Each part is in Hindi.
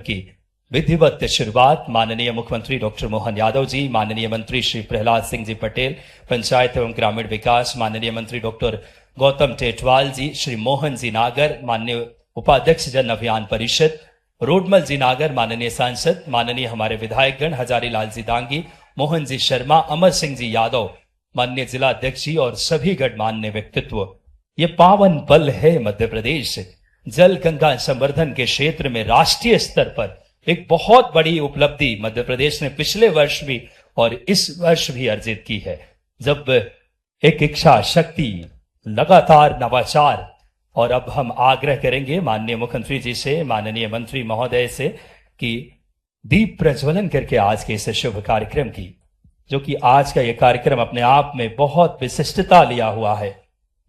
की विधिवत शुरुआत माननीय मुख्यमंत्री डॉक्टर मोहन यादव जी, माननीय मंत्री श्री प्रहलाद सिंह जी पटेल, पंचायत एवं ग्रामीण विकास, माननीय मंत्री डॉक्टर गौतम टेटवाल जी, श्री मोहन जी नागर, माननीय उपाध्यक्ष जन अभियान परिषद, रोडमल जी नागर, माननीय सांसद, माननीय हमारे विधायकगण हजारी लाल जी दांगी, मोहन जी शर्मा, अमर सिंह जी यादव, माननीय जिला अध्यक्ष जी और सभी गणमान्य व्यक्तित्व। ये पावन पल है मध्य प्रदेश जल गंगा संवर्धन के क्षेत्र में राष्ट्रीय स्तर पर एक बहुत बड़ी उपलब्धि मध्य प्रदेश ने पिछले वर्ष भी और इस वर्ष भी अर्जित की है, जब एक इच्छा शक्ति, लगातार नवाचार, और अब हम आग्रह करेंगे माननीय मुख्यमंत्री जी से, माननीय मंत्री महोदय से कि दीप प्रज्वलन करके आज के इस शुभ कार्यक्रम की, जो कि आज का यह कार्यक्रम अपने आप में बहुत विशिष्टता लिया हुआ है।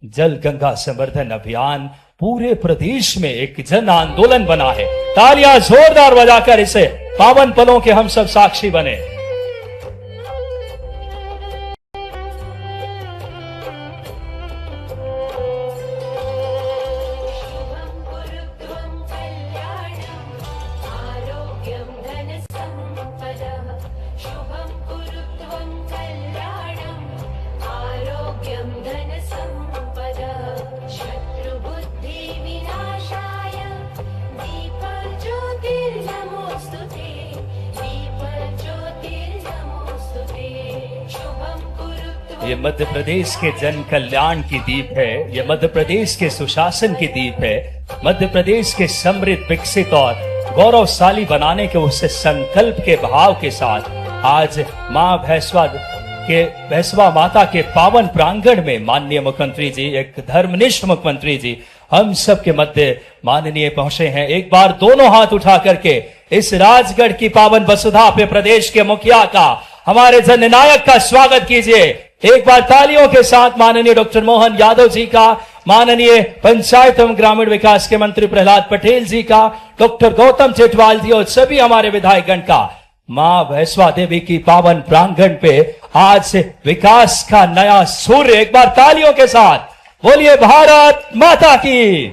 जल गंगा संवर्धन अभियान पूरे प्रदेश में एक जन आंदोलन बना है। तालियां जोरदार बजाकर इसे पावन पलों के हम सब साक्षी बने। ये मध्य प्रदेश के जन कल्याण की दीप है, ये मध्य प्रदेश के सुशासन की दीप है, मध्य प्रदेश के समृद्ध, विकसित और गौरवशाली बनाने के उस संकल्प के भाव के साथ आज मां भैंसवा माता के पावन प्रांगण में माननीय मुख्यमंत्री जी, एक धर्मनिष्ठ मुख्यमंत्री जी हम सब के मध्य माननीय पहुंचे हैं। एक बार दोनों हाथ उठा करके इस राजगढ़ की पावन वसुधा पे प्रदेश के मुखिया का, हमारे जननायक का स्वागत कीजिए। एक बार तालियों के साथ माननीय डॉक्टर मोहन यादव जी का, माननीय पंचायत एवं ग्रामीण विकास के मंत्री प्रहलाद पटेल जी का, डॉक्टर गौतम टेटवाल जी और सभी हमारे विधायकगण का मां भैंसवा देवी की पावन प्रांगण पे आज से विकास का नया सूर्य। एक बार तालियों के साथ बोलिए भारत माता की।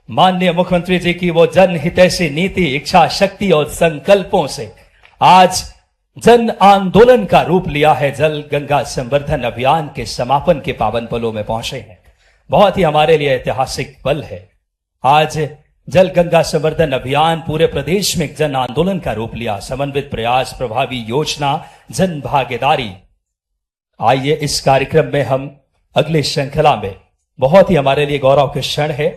माननीय मुख्यमंत्री जी की वो जनहितैषी नीति, इच्छा शक्ति और संकल्पों से आज जन आंदोलन का रूप लिया है। जल गंगा संवर्धन अभियान के समापन के पावन पलों में पहुंचे हैं। बहुत ही हमारे लिए ऐतिहासिक पल है। आज जल गंगा संवर्धन अभियान पूरे प्रदेश में जन आंदोलन का रूप लिया। समन्वित प्रयास, प्रभावी योजना, जन भागीदारी। आइए इस कार्यक्रम में हम अगली श्रृंखला में, बहुत ही हमारे लिए गौरव के क्षण है,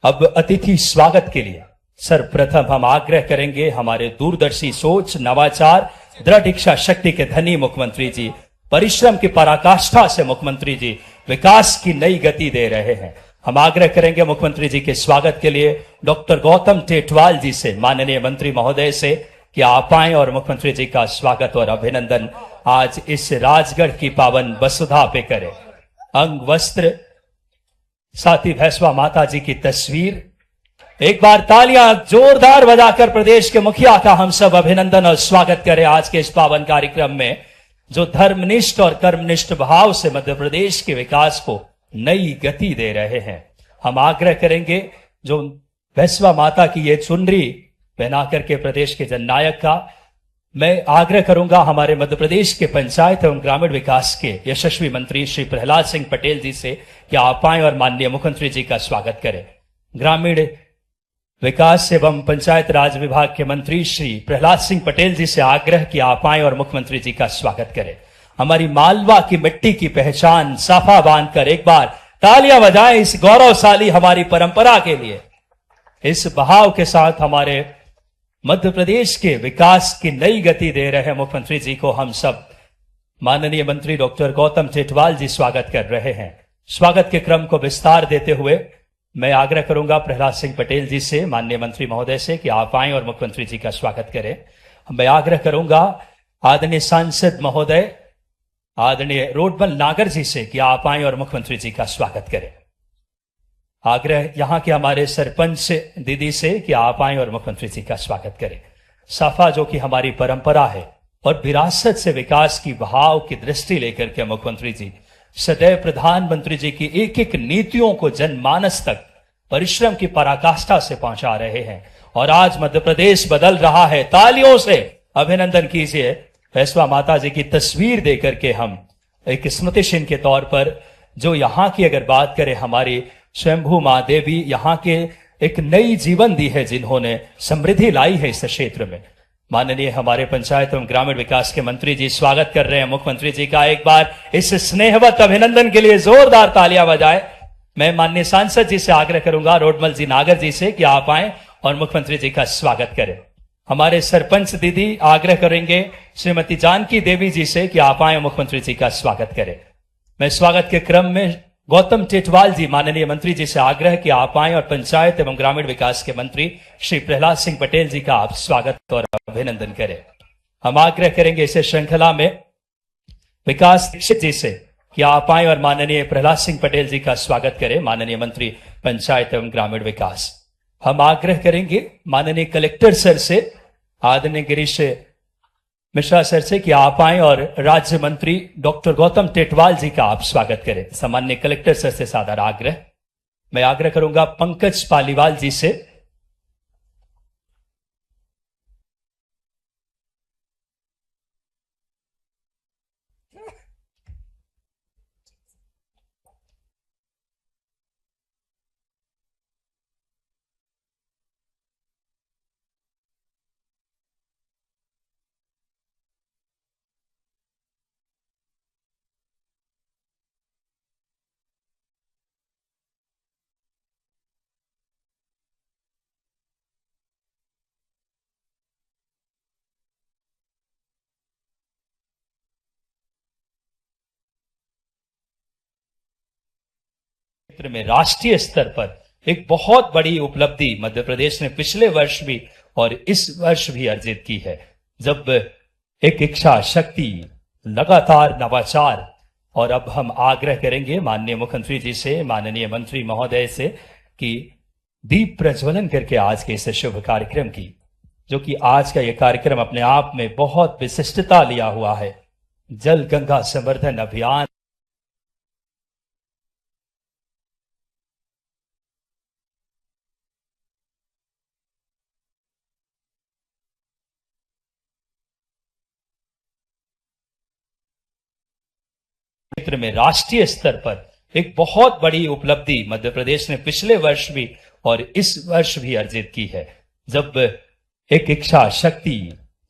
अब अतिथि स्वागत के लिए सर्वप्रथम हम आग्रह करेंगे हमारे दूरदर्शी सोच, नवाचार, दृढ़ इच्छा शक्ति के धनी मुख्यमंत्री जी, परिश्रम की पराकाष्ठा से मुख्यमंत्री जी विकास की नई गति दे रहे हैं। हम आग्रह करेंगे मुख्यमंत्री जी के स्वागत के लिए डॉक्टर गौतम टेटवाल जी से, माननीय मंत्री महोदय से, कि आप आए और मुख्यमंत्री जी का स्वागत और अभिनंदन आज इस राजगढ़ की पावन वसुधा पे करें। अंग वस्त्र, साथ ही भैंसवा माता जी की तस्वीर। एक बार तालियां जोरदार बजाकर प्रदेश के मुखिया का हम सब अभिनंदन और स्वागत करें आज के इस पावन कार्यक्रम में, जो धर्मनिष्ठ और कर्मनिष्ठ भाव से मध्य प्रदेश के विकास को नई गति दे रहे हैं। हम आग्रह करेंगे जो भैंसवा माता की ये चुनरी पहना करके प्रदेश के जननायक का, मैं आग्रह करूंगा हमारे मध्य प्रदेश के पंचायत एवं ग्रामीण विकास के यशस्वी मंत्री श्री प्रहलाद सिंह पटेल जी से कि आप आए और माननीय मुख्यमंत्री जी का स्वागत करें। ग्रामीण विकास एवं पंचायत राज विभाग के मंत्री श्री प्रहलाद सिंह पटेल जी से आग्रह कि आप आए और मुख्यमंत्री जी का स्वागत करें। हमारी मालवा की मिट्टी की पहचान साफा बांधकर एक बार तालियां बजाएं इस गौरवशाली हमारी परंपरा के लिए। इस बहाव के साथ हमारे मध्य प्रदेश के विकास की नई गति दे रहे मुख्यमंत्री जी को हम सब माननीय मंत्री डॉक्टर गौतम टेटवाल जी स्वागत कर रहे हैं। स्वागत के क्रम को विस्तार देते हुए मैं आग्रह करूंगा प्रहलाद सिंह पटेल जी से, माननीय मंत्री महोदय से, कि आप आएं और मुख्यमंत्री जी का स्वागत करें। मैं आग्रह करूंगा आदरणीय सांसद महोदय, आदरणीय रोडमल नागर जी से कि आप आएं और मुख्यमंत्री जी का स्वागत करें। आग्रह यहां के हमारे सरपंच दीदी से कि आप आएं और मुख्यमंत्री जी का स्वागत करें। साफा जो कि हमारी परंपरा है और विरासत से विकास की बहाव की दृष्टि लेकर के मुख्यमंत्री जी सदैव प्रधानमंत्री जी की एक एक नीतियों को जनमानस तक परिश्रम की पराकाष्ठा से पहुंचा रहे हैं और आज मध्य प्रदेश बदल रहा है। तालियों से अभिनंदन कीजिए। वैश्वा माता जी की तस्वीर देकर के हम एक स्मृति चिन्ह के तौर पर, जो यहाँ की अगर बात करें, हमारी स्वयंभू मां देवी यहाँ के एक नई जीवन दी है, जिन्होंने समृद्धि लाई है इस क्षेत्र में। माननीय हमारे पंचायत एवं ग्रामीण विकास के मंत्री जी स्वागत कर रहे हैं मुख्यमंत्री जी का। एक बार इस स्नेहवत अभिनंदन के लिए जोरदार तालियां बजाएं। मैं माननीय सांसद जी से आग्रह करूंगा, रोडमल जी नागर जी से, कि आप आए और मुख्यमंत्री जी का स्वागत करें। हमारे सरपंच दीदी आग्रह करेंगे श्रीमती जानकी देवी जी से कि आप आए, मुख्यमंत्री जी का स्वागत करें। मैं स्वागत के क्रम में गौतम टेटवाल जी माननीय मंत्री जी से आग्रह कि आप आए और पंचायत एवं ग्रामीण विकास के मंत्री श्री प्रहलाद सिंह पटेल जी का आप स्वागत और अभिनंदन करें। हम आग्रह करेंगे इस श्रृंखला में विकास दीक्षित जी से कि आप आए और माननीय प्रहलाद सिंह पटेल जी का स्वागत करें, माननीय मंत्री पंचायत एवं ग्रामीण विकास। हम आग्रह करेंगे माननीय कलेक्टर सर से, आदरणीय गिरीश मिश्रा सर से, कि आप आए और राज्य मंत्री डॉक्टर गौतम टेटवाल जी का आप स्वागत करें। सामान्य कलेक्टर सर से सादर आग्रह। मैं आग्रह करूंगा पंकज पालीवाल जी से। क्षेत्र में राष्ट्रीय स्तर पर एक बहुत बड़ी उपलब्धि मध्य प्रदेश ने पिछले वर्ष भी और इस वर्ष भी अर्जित की है, जब एक इच्छा शक्ति, लगातार नवाचार, और अब हम आग्रह करेंगे माननीय मुख्यमंत्री जी से, माननीय मंत्री महोदय से, कि दीप प्रज्वलन करके आज के इस शुभ कार्यक्रम की, जो कि आज का यह कार्यक्रम अपने आप में बहुत विशिष्टता लिया हुआ है, जल गंगा संवर्धन अभियान क्षेत्र में राष्ट्रीय स्तर पर एक बहुत बड़ी उपलब्धि मध्य प्रदेश ने पिछले वर्ष भी और इस वर्ष भी अर्जित की है, जब एक इच्छा शक्ति,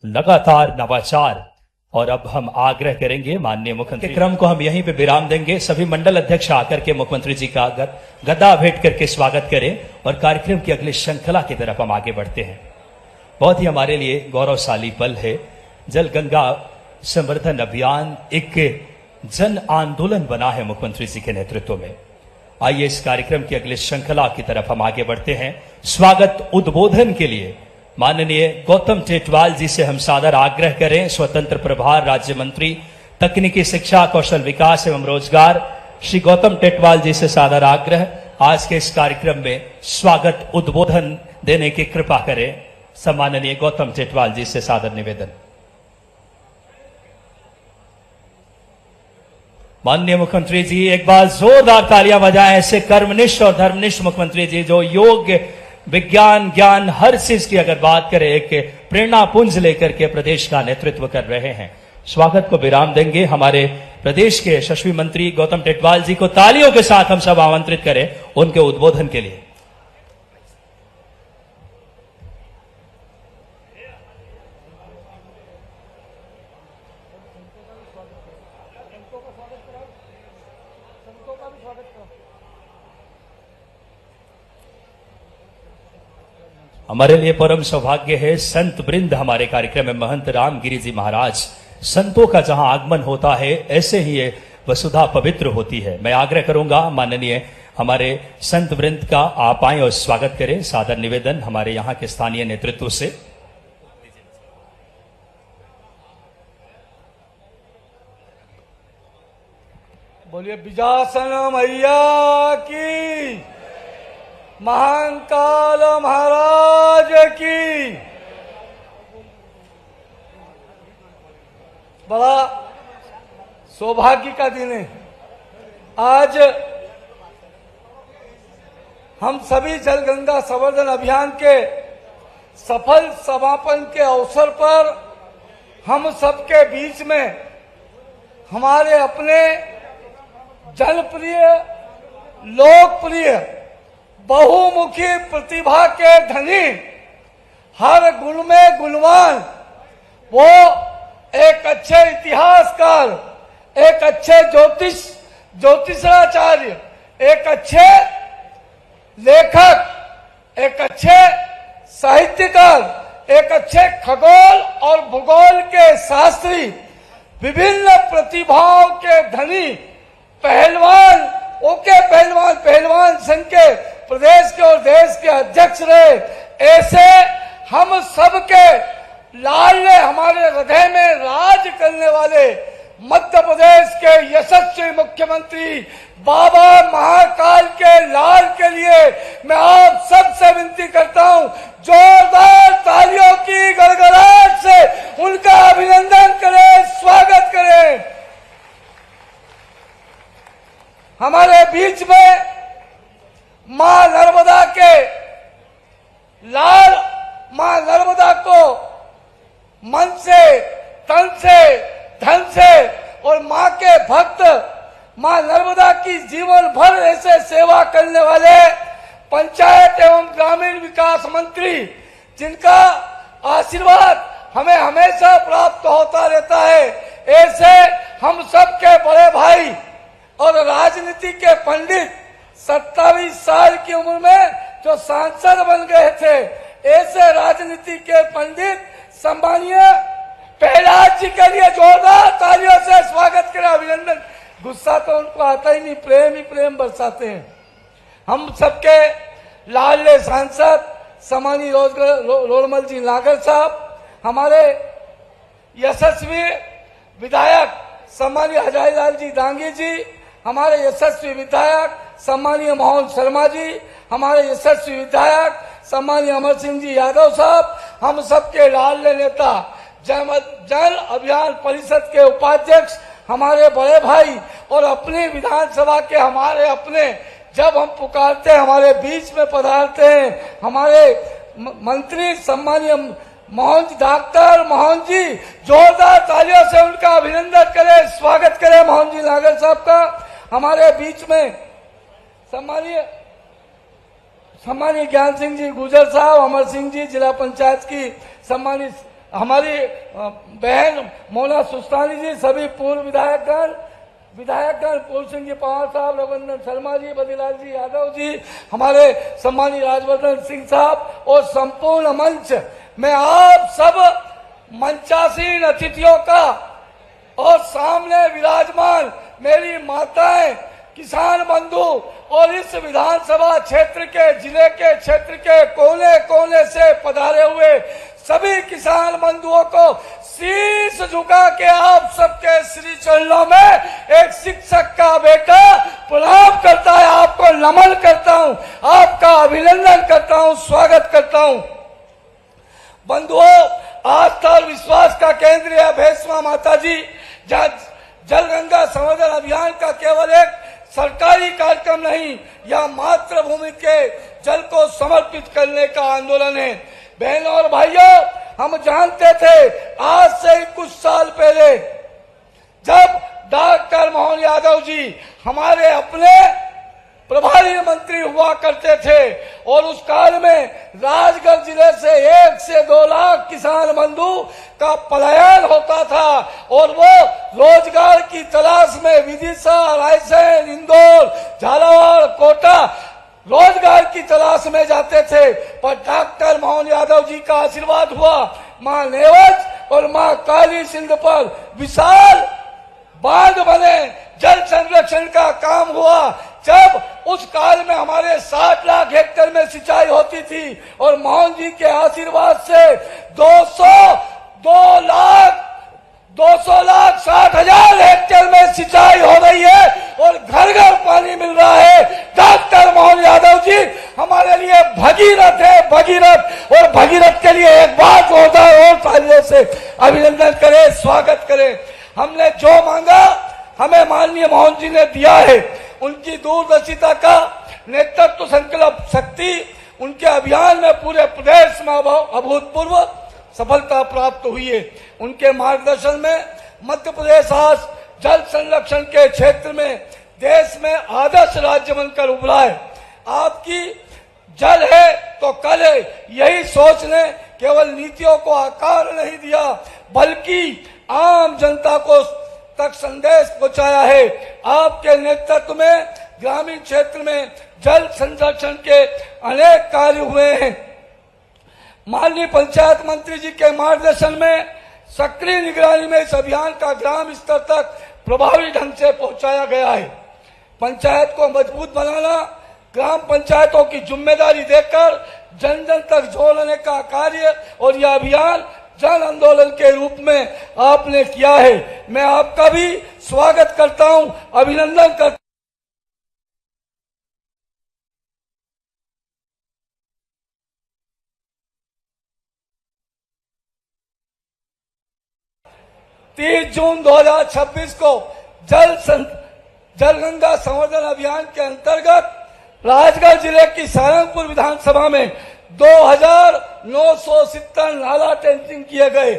लगातार नवाचार, और अब हम आग्रह करेंगे माननीय मुख्यमंत्री। क्रम को हम यहीं पे विराम देंगे। सभी मंडल अध्यक्ष आकर के मुख्यमंत्री जी का गदा भेंट करके स्वागत करें और कार्यक्रम की अगली श्रृंखला की तरफ हम आगे बढ़ते हैं। बहुत ही हमारे लिए गौरवशाली पल है। जल गंगा संवर्धन अभियान एक जन आंदोलन बना है मुख्यमंत्री जी के नेतृत्व में। आइए इस कार्यक्रम की अगली श्रृंखला की तरफ हम आगे बढ़ते हैं। स्वागत उद्बोधन के लिए माननीय गौतम टेटवाल जी से हम सादर आग्रह करें। स्वतंत्र प्रभार राज्य मंत्री तकनीकी शिक्षा, कौशल विकास एवं रोजगार श्री गौतम टेटवाल जी से सादर आग्रह, आज के इस कार्यक्रम में स्वागत उद्बोधन देने की कृपा करें। सम्माननीय गौतम टेटवाल जी से सादर निवेदन। माननीय मुख्यमंत्री जी, एक बार जोरदार तालियां बजाएं ऐसे कर्मनिष्ठ और धर्मनिष्ठ मुख्यमंत्री जी, जो योग, विज्ञान, ज्ञान, हर चीज की अगर बात करें एक प्रेरणा पुंज लेकर के प्रदेश का नेतृत्व कर रहे हैं। स्वागत को विराम देंगे। हमारे प्रदेश के यशस्वी मंत्री गौतम टेटवाल जी को तालियों के साथ हम सब आमंत्रित करें उनके उद्बोधन के लिए। हमारे लिए परम सौभाग्य है, संत वृंद हमारे कार्यक्रम में महंत रामगिरी जी महाराज, संतों का जहां आगमन होता है ऐसे ही ये वसुधा पवित्र होती है। मैं आग्रह करूंगा माननीय हमारे संत वृंद का आप आए और स्वागत करें। सादर निवेदन हमारे यहाँ के स्थानीय नेतृत्व से। बोलिए बिजासन मैया की, महान काल महाराज की। बड़ा सौभाग्य का दिन है। आज हम सभी जल गंगा संवर्धन अभियान के सफल समापन के अवसर पर हम सबके बीच में हमारे अपने जनप्रिय, लोकप्रिय, बहुमुखी प्रतिभा के धनी, हर गुण में गुणवान, वो एक अच्छे इतिहासकार, एक अच्छे ज्योतिषाचार्य, एक अच्छे लेखक, एक अच्छे साहित्यकार, एक अच्छे खगोल और भूगोल के शास्त्री, विभिन्न प्रतिभाओं के धनी, पहलवान, पहलवान संघ के प्रदेश के और देश के अध्यक्ष रहे। ऐसे हम सबके लाल ने हमारे हृदय में राज करने वाले मध्य प्रदेश के यशस्वी मुख्यमंत्री बाबा महाकाल के लाल के लिए मैं आप सबसे विनती करता हूं, जोरदार तालियों की गड़गड़ाहट से उनका अभिनंदन करें, स्वागत करें। हमारे बीच में मां नर्मदा के लाल, मां नर्मदा को मन से, तन से, धन से और मां के भक्त, मां नर्मदा की जीवन भर ऐसे सेवा करने वाले पंचायत एवं ग्रामीण विकास मंत्री, जिनका आशीर्वाद हमें हमेशा प्राप्त होता रहता है, ऐसे हम सबके बड़े भाई और राजनीति के पंडित 27 साल की उम्र में जो सांसद बन गए थे, ऐसे राजनीति के पंडित सम्मानीय प्रहलाद जी के लिए जोरदार तालियों से स्वागत करें, अभिनंदन। गुस्सा तो उनको आता ही नहीं, प्रेम ही प्रेम बरसाते हैं। हम सबके लाडले सांसद सम्मानीय रोड़मल जी नागर साहब, हमारे यशस्वी विधायक सम्मानीय हजारी लाल जी डांगी जी, हमारे यशस्वी विधायक सम्मानीय मोहन शर्मा जी, हमारे यशस्वी विधायक सम्मानीय अमर सिंह जी यादव साहब, हम सबके लाडले नेता जन अभियान परिषद के उपाध्यक्ष हमारे बड़े भाई और अपनी विधानसभा के हमारे अपने, जब हम पुकारते हैं हमारे बीच में पधारते हैं हमारे मंत्री सम्मानीय मोहन जी, डॉक्टर मोहन जी, जोरदार तालियों से उनका अभिनंदन करें, स्वागत करें मोहन जी नागर साहब का। हमारे बीच में सम्मानीय ज्ञान सिंह जी गुजर साहब, अमर सिंह जी जिला पंचायत की, सम्मानित हमारी बहन मोना सुस्तानी जी, सभी पूर्व विधायकगण, पूर्व सिंह जी पवार साहब, रघुनंदन शर्मा जी, बदीलाल जी यादव जी, हमारे सम्मानीय राजवर्धन सिंह साहब और संपूर्ण मंच में आप सब मंचासीन अतिथियों का और सामने विराजमान मेरी माताएं, किसान बंधु और इस विधानसभा क्षेत्र के, जिले के क्षेत्र के कोने कोने से पधारे हुए सभी किसान बंधुओं को शीश झुका के आप सबके श्री चरणों में एक शिक्षक का बेटा प्रणाम करता है, आपको नमन करता हूं, आपका अभिनंदन करता हूं, स्वागत करता हूं। बंधुओं, आस्था और विश्वास का केंद्र है भैसवा माता जी, जहाँ जल गंगा संवर्धन अभियान का केवल एक सरकारी कार्यक्रम नहीं, यह मातृभूमि के जल को समर्पित करने का आंदोलन है। बहनों और भाइयों, हम जानते थे आज से कुछ साल पहले जब डॉक्टर मोहन यादव जी हमारे अपने प्रभारी मंत्री हुआ करते थे और उस काल में राजगढ़ जिले से 1 से 2 लाख किसान बंधु का पलायन होता था और वो रोजगार की तलाश में विदिशा, रायसेन, इंदौर, झालावाड़, कोटा रोजगार की तलाश में जाते थे, पर डॉक्टर मोहन यादव जी का आशीर्वाद हुआ, मां नेवज और मां काली सिंध पर विशाल बांध बने, जल संरक्षण का काम हुआ। जब उस काल में हमारे 60 लाख हेक्टेयर में सिंचाई होती थी और मोहन जी के आशीर्वाद से 200 लाख 60,000 हेक्टेयर में सिंचाई हो रही है और घर घर पानी मिल रहा है। डॉक्टर मोहन यादव जी हमारे लिए भगीरथ है, भगीरथ, और भगीरथ के लिए एक बार जोरदार और तालियों से अभिनंदन करें, स्वागत करें। हमने जो मांगा हमें माननीय मोहन जी ने दिया है। उनकी दूरदर्शिता का, नेतृत्व, संकल्प शक्ति उनके अभियान में पूरे प्रदेश में अभूतपूर्व सफलता प्राप्त हुई है। उनके मार्गदर्शन में मध्य प्रदेश आज जल संरक्षण के क्षेत्र में देश में आदर्श राज्य बनकर उभरा है। आपकी जल है तो कल है, यही सोच ने केवल नीतियों को आकार नहीं दिया बल्कि आम जनता को तक संदेश पहुंचाया है। आपके नेतृत्व में ग्रामीण क्षेत्र में जल संरक्षण के अनेक कार्य हुए हैं। माननीय पंचायत मंत्री जी के मार्गदर्शन में सक्रिय निगरानी में इस अभियान का ग्राम स्तर तक प्रभावी ढंग से पहुंचाया गया है। पंचायत को मजबूत बनाना, ग्राम पंचायतों की जिम्मेदारी देकर जन जन तक जोड़ने का कार्य और यह अभियान जन आंदोलन के रूप में आपने किया है। मैं आपका भी स्वागत करता हूं, अभिनंदन करता हूं। जून 2026 को जलगंगा संवर्धन अभियान के अंतर्गत राजगढ़ जिले की सारंगपुर विधानसभा में 2,970 नाला टेंचिंग किए गए,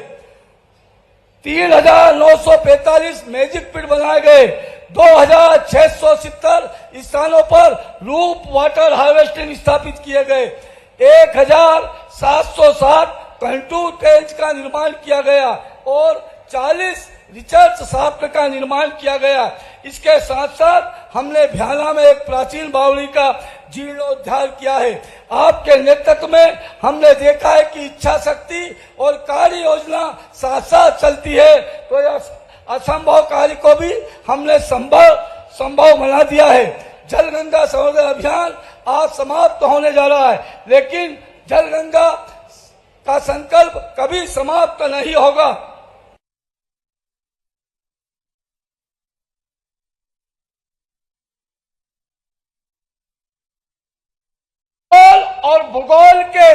3,945 मैजिक पिट बनाए गए, 2,670 स्थानों पर रूफ वाटर हार्वेस्टिंग स्थापित किए गए, 1,760 कंटूर टैंक का निर्माण किया गया और 40 रिचर्ज शाफ्ट का निर्माण किया गया। इसके साथ साथ हमने भ्याला में एक प्राचीन बावड़ी का जीर्णोद्धार किया है। आपके नेतृत्व में हमने देखा है कि इच्छा शक्ति और कार्य योजना साथ साथ चलती है, तो यह असंभव कार्य को भी हमने संभव बना दिया है। जलगंगा संवर्धन अभियान आज समाप्त होने जा रहा है, लेकिन जलगंगा का संकल्प कभी समाप्त नहीं होगा। और भूगोल के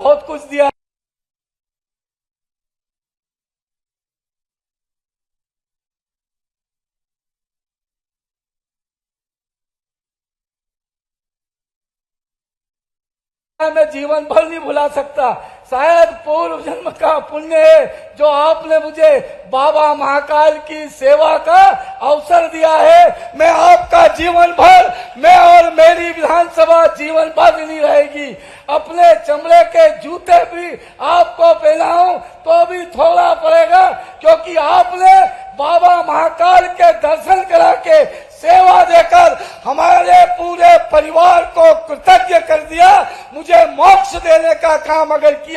बहुत कुछ दिया। मैं जीवन भर नहीं भुला सकता। शायद पूर्व जन्म का पुण्य है जो आपने मुझे बाबा महाकाल की सेवा का अवसर दिया है। मैं आपका जीवन भर, मैं और मेरी विधानसभा जीवन भर नहीं रहेगी। अपने चमड़े के जूते भी आपको पहनाऊं तो भी थोड़ा पड़ेगा, क्योंकि आपने बाबा महाकाल के दर्शन करा के सेवा देकर हमारे पूरे परिवार को कृतज्ञ कर दिया। मुझे मोक्ष देने का काम अगर किया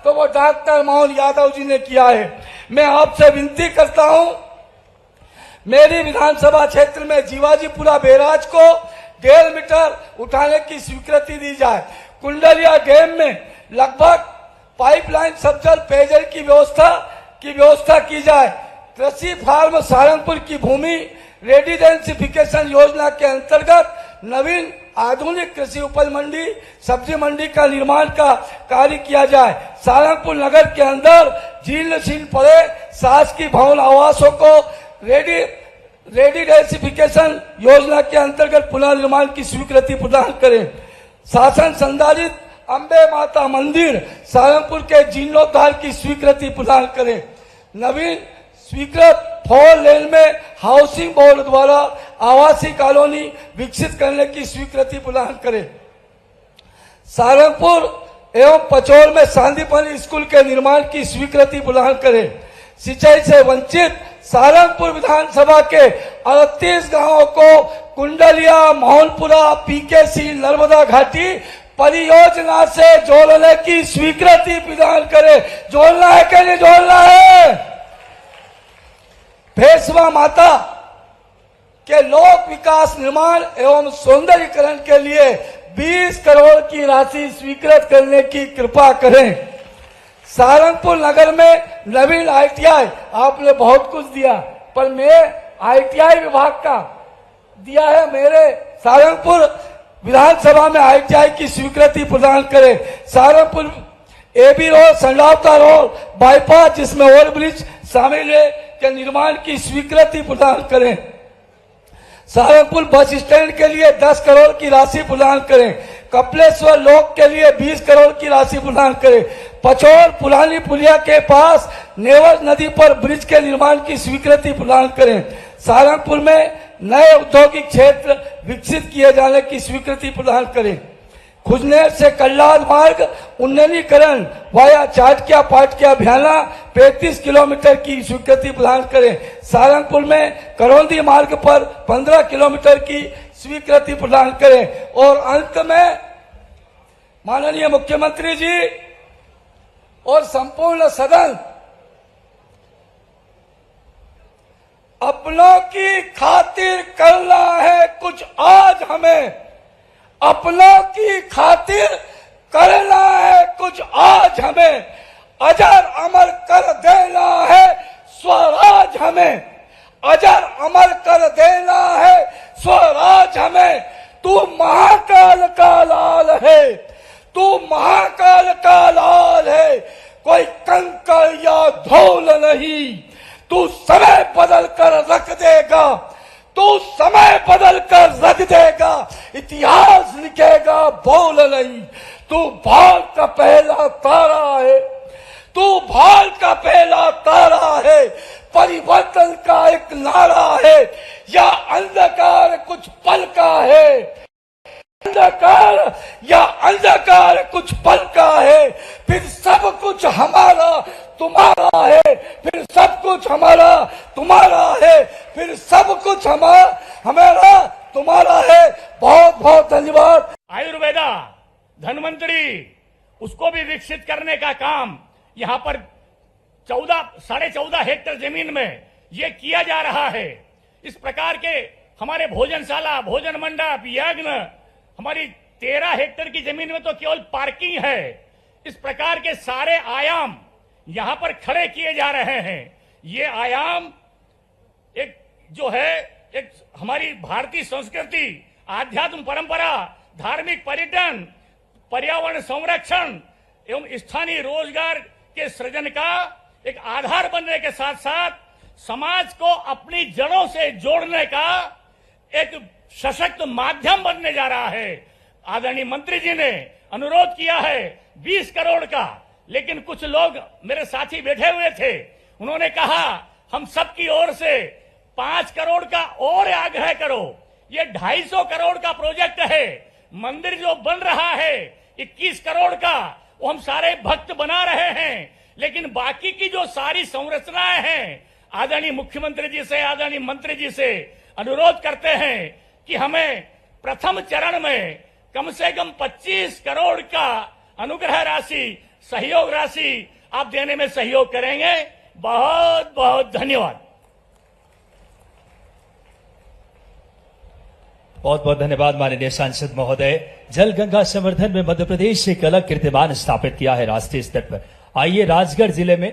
तो वो डॉक्टर मोहन यादव जी ने किया है। मैं आपसे विनती करता हूं, मेरी विधानसभा क्षेत्र में जीवाजीपुरा बैराज को 1.5 मीटर उठाने की स्वीकृति दी जाए। कुंडलिया डैम में लगभग पाइपलाइन सबजल पेयजल की व्यवस्था की जाए। कृषि फार्म सारंगपुर की भूमि रेडिडेंसिफिकेशन योजना के अंतर्गत नवीन आधुनिक कृषि उपज मंडी, सब्जी मंडी का निर्माण का कार्य किया जाए। सारंगपुर नगर के अंदर जीर्ण पड़े शासकीय भवन आवासों को रेडिडेंसिफिकेशन योजना के अंतर्गत पुनर्निर्माण की स्वीकृति प्रदान करें। शासन संचालित अम्बे माता मंदिर सारंगपुर के जीर्णोद्धार की स्वीकृति प्रदान करें। नवीन स्वीकृत 4 लेन में हाउसिंग बोर्ड द्वारा आवासीय कॉलोनी विकसित करने की स्वीकृति प्रदान करें। सारंगपुर एवं पचौर में सांदीपनी स्कूल के निर्माण की स्वीकृति प्रदान करें। सिंचाई से वंचित सारंगपुर विधानसभा के 38 गांवों को कुंडलिया, मोहनपुरा, पीकेसी, नर्मदा घाटी परियोजना से जोड़ने की स्वीकृति प्रदान करें। जोड़ना है कि नहीं जोड़ना है? भेसवा माता के लोक विकास निर्माण एवं सौंदर्यीकरण के लिए 20 करोड़ की राशि स्वीकृत करने की कृपा करें। सारंगपुर नगर में नवीन ITI आपने बहुत कुछ दिया, पर मैं ITI विभाग का दिया है। मेरे सारंगपुर विधानसभा में ITI की स्वीकृति प्रदान करें। Sarangpur AB road, Sandawata road, bypass जिसमें ओवरब्रिज शामिल है के निर्माण की स्वीकृति प्रदान करें। सहारनपुर बस स्टैंड के लिए 10 करोड़ की राशि प्रदान करें। कपिलेश्वर लॉक के लिए 20 करोड़ की राशि प्रदान करें। पचौर पुरानी पुलिया के पास नेवर नदी पर ब्रिज के निर्माण की स्वीकृति प्रदान करें। सहारनपुर में नए औद्योगिक क्षेत्र विकसित किए जाने की स्वीकृति प्रदान करें। खुजनेर से कल्लाद मार्ग उन्नयनीकरण वाया चाटकिया पाटकिया भ्याला 35 किलोमीटर की स्वीकृति प्रदान करें। सहारनपुर में करौंदी मार्ग पर 15 किलोमीटर की स्वीकृति प्रदान करें। और अंत में माननीय मुख्यमंत्री जी और संपूर्ण सदन, अपनों की खातिर करना है कुछ आज हमें, अपनों की खातिर करना है कुछ आज हमें, अजर अमर कर देना है स्वराज हमें, अजर अमर कर देना है स्वराज हमें। तू महाकाल का लाल है, तू महाकाल का लाल है, कोई कंकड़ या धूल नहीं। तू समय बदल कर रख देगा, तू समय बदल कर रख देगा, इतिहास लिखेगा भूल नहीं। तू भाल का पहला तारा है, तू भाल का पहला तारा है, परिवर्तन का एक नारा है, या अंधकार कुछ पल का है, अंधकार या अंधकार कुछ पल का है, फिर सब कुछ हमारा तुम्हारा है, फिर सब कुछ हमारा तुम्हारा है, फिर सब कुछ हमारा तुम्हारा है। बहुत बहुत धन्यवाद। आयुर्वेदा धन्वंतरी उसको भी विकसित करने का काम यहाँ पर 14.5 हेक्टेयर जमीन में ये किया जा रहा है। इस प्रकार के हमारे भोजनशाला, भोजन मंडप, यज्ञ, हमारी 13 हेक्टेयर की जमीन में तो केवल पार्किंग है। इस प्रकार के सारे आयाम यहां पर खड़े किए जा रहे हैं। ये आयाम एक जो है एक हमारी भारतीय संस्कृति, आध्यात्म परंपरा, धार्मिक पर्यटन, पर्यावरण संरक्षण एवं स्थानीय रोजगार के सृजन का एक आधार बनने के साथ साथ समाज को अपनी जड़ों से जोड़ने का एक सशक्त माध्यम बनने जा रहा है। आदरणीय मंत्री जी ने अनुरोध किया है 20 करोड़ का, लेकिन कुछ लोग मेरे साथी बैठे हुए थे, उन्होंने कहा हम सबकी ओर से 5 करोड़ का और आग्रह करो। ये 250 करोड़ का प्रोजेक्ट है। मंदिर जो बन रहा है 21 करोड़ का, वो हम सारे भक्त बना रहे हैं, लेकिन बाकी की जो सारी संरचनाएं हैं, आदरणीय मुख्यमंत्री जी से, आदरणीय मंत्री जी से अनुरोध करते हैं कि हमें प्रथम चरण में कम से कम 25 करोड़ का अनुग्रह राशि, सहयोग राशि आप देने में सहयोग करेंगे। बहुत बहुत धन्यवाद। बहुत बहुत धन्यवाद माननीय सांसद महोदय। जल गंगा संवर्धन में मध्य प्रदेश से एक अलग कीर्तिमान स्थापित किया है राष्ट्रीय स्तर पर। आइए राजगढ़ जिले में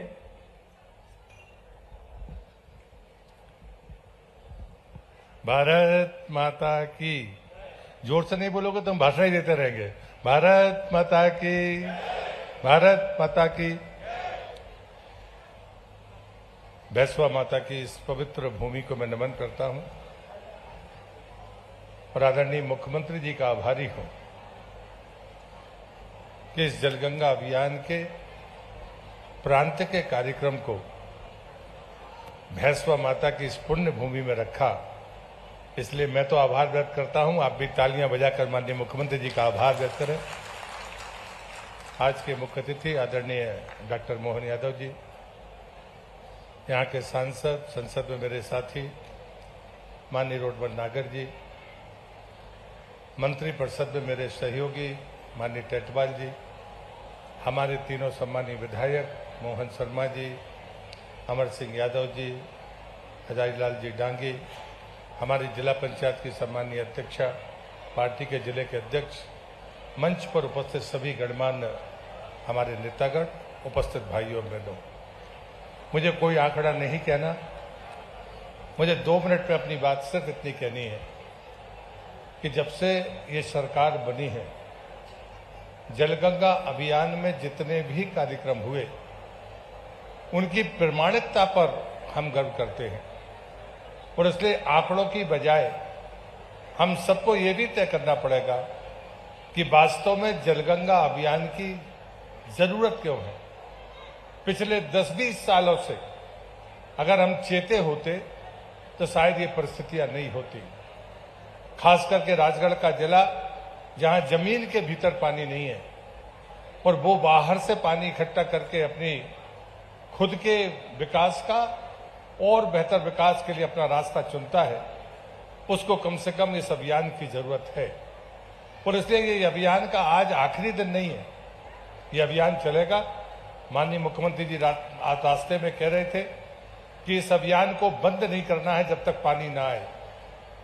भारत माता की, जोर से नहीं बोलोगे तो हम भाषण ही देते रहेंगे। भारत माता की, भारत माता की। बैसवा माता की इस पवित्र भूमि को मैं नमन करता हूं और आदरणीय मुख्यमंत्री जी का आभारी हूं कि इस जलगंगा अभियान के प्रांत के कार्यक्रम को भैंसवा माता की इस पुण्य भूमि में रखा। इसलिए मैं तो आभार व्यक्त करता हूं, आप भी तालियां बजाकर माननीय मुख्यमंत्री जी का आभार व्यक्त करें। आज के मुख्य अतिथि आदरणीय डॉक्टर मोहन यादव जी, यहाँ के सांसद, संसद में मेरे साथी माननीय रोडमल नागर जी, मंत्री परिषद में मेरे सहयोगी माननीय टेटवाल जी, हमारे तीनों सम्मानीय विधायक मोहन शर्मा जी, अमर सिंह यादव जी, हजारीलाल जी डांगी, हमारी जिला पंचायत की सम्मानीय अध्यक्षा, पार्टी के जिले के अध्यक्ष, मंच पर उपस्थित सभी गणमान्य हमारे नेतागण, उपस्थित भाइयों बहनों, मुझे कोई आंकड़ा नहीं कहना, मुझे 2 मिनट में अपनी बात सिर्फ इतनी कहनी है कि जब से ये सरकार बनी है, जलगंगा अभियान में जितने भी कार्यक्रम हुए उनकी प्रामाणिकता पर हम गर्व करते हैं। और इसलिए आंकड़ों की बजाय हम सबको ये भी तय करना पड़ेगा कि वास्तव में जलगंगा अभियान की जरूरत क्यों है। पिछले 10-20 सालों से अगर हम चेते होते तो शायद ये परिस्थितियां नहीं होती। खास करके राजगढ़ का जिला जहां जमीन के भीतर पानी नहीं है और वो बाहर से पानी इकट्ठा करके अपनी खुद के विकास का और बेहतर विकास के लिए अपना रास्ता चुनता है, उसको कम से कम इस अभियान की जरूरत है। और इसलिए ये अभियान का आज आखिरी दिन नहीं है, ये अभियान चलेगा। माननीय मुख्यमंत्री जी रास्ते में कह रहे थे कि इस अभियान को बंद नहीं करना है जब तक पानी ना आए।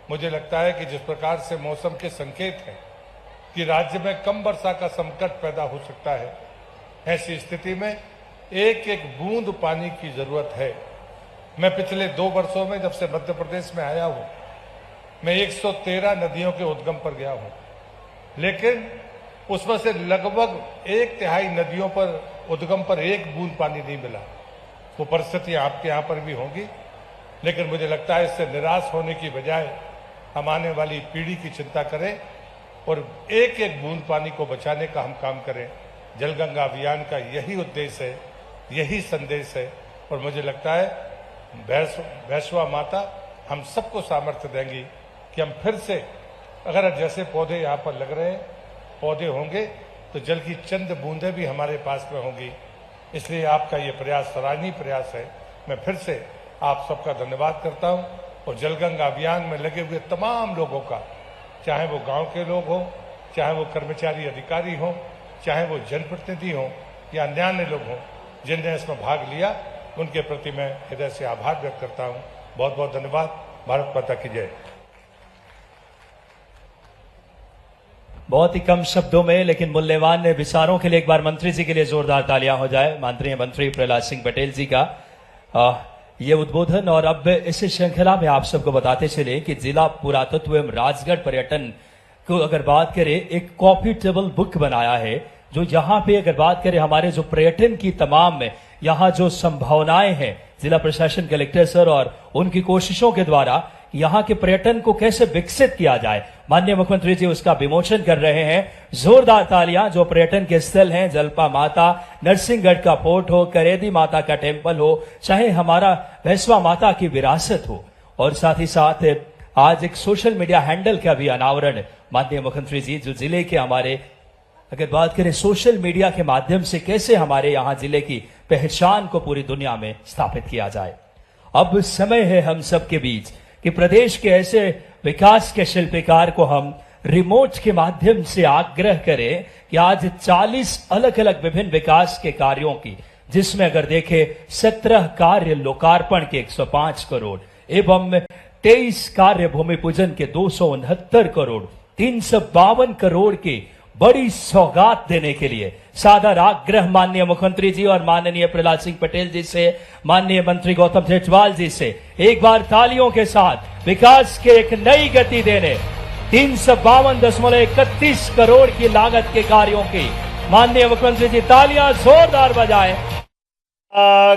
मुझे लगता है कि जिस प्रकार से मौसम के संकेत हैं कि राज्य में कम वर्षा का संकट पैदा हो सकता है, ऐसी स्थिति में एक एक बूंद पानी की जरूरत है। मैं पिछले 2 वर्षों में जब से मध्य प्रदेश में आया हूं, मैं 113 नदियों के उद्गम पर गया हूं, लेकिन उसमें से लगभग 1/3 नदियों पर उद्गम पर एक बूंद पानी नहीं मिला। वो परिस्थितियां आपके यहां पर भी होंगी, लेकिन मुझे लगता है इससे निराश होने की बजाय हम आने वाली पीढ़ी की चिंता करें और एक एक बूंद पानी को बचाने का हम काम करें। जलगंगा अभियान का यही उद्देश्य है, यही संदेश है। और मुझे लगता है वैश्वा माता हम सबको सामर्थ्य देंगी कि हम फिर से, अगर जैसे पौधे यहाँ पर लग रहे हैं, पौधे होंगे तो जल की चंद बूंदें भी हमारे पास में होंगी। इसलिए आपका ये प्रयास सराहनीय प्रयास है। मैं फिर से आप सबका धन्यवाद करता हूं और जलगंगा अभियान में लगे हुए तमाम लोगों का, चाहे वो गांव के लोग हों, चाहे वो कर्मचारी अधिकारी हों, चाहे वो जनप्रतिनिधि हों या अन्य लोग हों जिनने इसमें भाग लिया, उनके प्रति मैं हृदय से आभार व्यक्त करता हूं। बहुत बहुत धन्यवाद। भारत माता की जय। बहुत ही कम शब्दों में लेकिन मूल्यवान विचारों के लिए एक बार मंत्री जी के लिए जोरदार तालियां हो जाए। माननीय मंत्री प्रहलाद सिंह पटेल जी का ये उद्बोधन। और अब इस श्रृंखला में आप सबको बताते चले कि जिला पुरातत्व एवं राजगढ़ पर्यटन को अगर बात करें, एक कॉफी टेबल बुक बनाया है जो यहाँ पे अगर बात करें हमारे जो पर्यटन की तमाम यहाँ जो संभावनाएं हैं, जिला प्रशासन कलेक्टर सर और उनकी कोशिशों के द्वारा यहाँ के पर्यटन को कैसे विकसित किया जाए, माननीय मुख्यमंत्री जी उसका विमोचन कर रहे हैं। जोरदार तालियां। जो पर्यटन के स्थल हैं, जलपा माता, नरसिंहगढ़ का फोर्ट हो, करेदी माता का टेम्पल हो, चाहे हमारा वैश्वा माता की विरासत हो, और साथ ही साथ आज एक सोशल मीडिया हैंडल का भी अनावरण माननीय मुख्यमंत्री जी, जो जिले के हमारे अगर बात करें सोशल मीडिया के माध्यम से कैसे हमारे यहाँ जिले की पहचान को पूरी दुनिया में स्थापित किया जाए। अब समय है हम सबके बीच कि प्रदेश के ऐसे विकास के शिल्पकार को हम रिमोट के माध्यम से आग्रह करें कि आज 40 अलग अलग विभिन्न विकास के कार्यों की, जिसमें अगर देखें 17 कार्य लोकार्पण के 105 करोड़ एवं 23 कार्य भूमि पूजन के 269 करोड़, 352 करोड़ की बड़ी सौगात देने के लिए सादर आग्रह माननीय मुख्यमंत्री जी और माननीय प्रहलाद सिंह पटेल जी से, माननीय मंत्री गौतम जेठवाल जी से एक बार तालियों के साथ विकास के एक नई गति देने 352.31 करोड़ की लागत के कार्यों की माननीय मुख्यमंत्री जी तालियां जोरदार बजाएं।